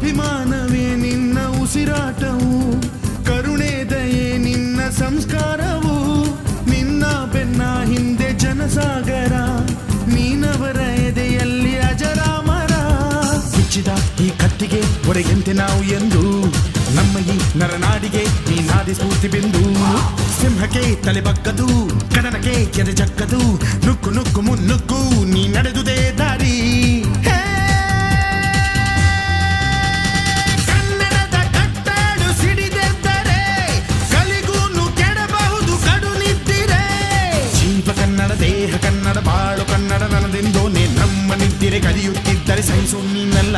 ಅಭಿಮಾನವೇ ನಿನ್ನ ಉಸಿರಾಟವು, ಕರುಣೆ ದಯೆ ನಿನ್ನ ಸಂಸ್ಕಾರವು, ನಿನ್ನ ಬೆನ್ನ ಹಿಂದೆ ಜನಸಾಗರ, ನೀನವರ ಎದೆಯಲ್ಲಿ ಅಜರಾಮರ. ಬಿಚ್ಚಿದ ಈ ಕತ್ತಿಗೆ ಒಡೆಯಂತೆ ನಾವು ಎಂದು, ನಮ್ಮ ಈ ನರನಾಡಿಗೆ ನೀನಾದಿ ಸ್ಫೂರ್ತಿ ಬಿಂದು. ಸಿಂಹಕ್ಕೆ ತಲೆ ಬಗ್ಗದು, ಕಡನಕ್ಕೆ ಎದೆ ಜಕ್ಕದು, ನುಕ್ಕು ನುಕ್ಕು ಮುನ್ನುಕ್ಕು ನೀ ನಡೆದುದೇ ದಾರಿ. ಕನ್ನಡದ ಕಟ್ಟಾಡು ಸಿಡಿದೆದ್ದರೆ ಕಲಿಗೂನು ಕೆಡಬಹುದು ಕಡು ನಿದ್ದಿರೆ. ಜೀವ ಕನ್ನಡ, ದೇಹ ಕನ್ನಡ, ಬಾಳು ಕನ್ನಡ, ನನದೆಂದೋನೆ ನಮ್ಮ ನಿದ್ದಿರೆ ಕಲಿಯುತ್ತಿದ್ದರೆ ಸಹಿಸು ನೀನಲ್ಲ.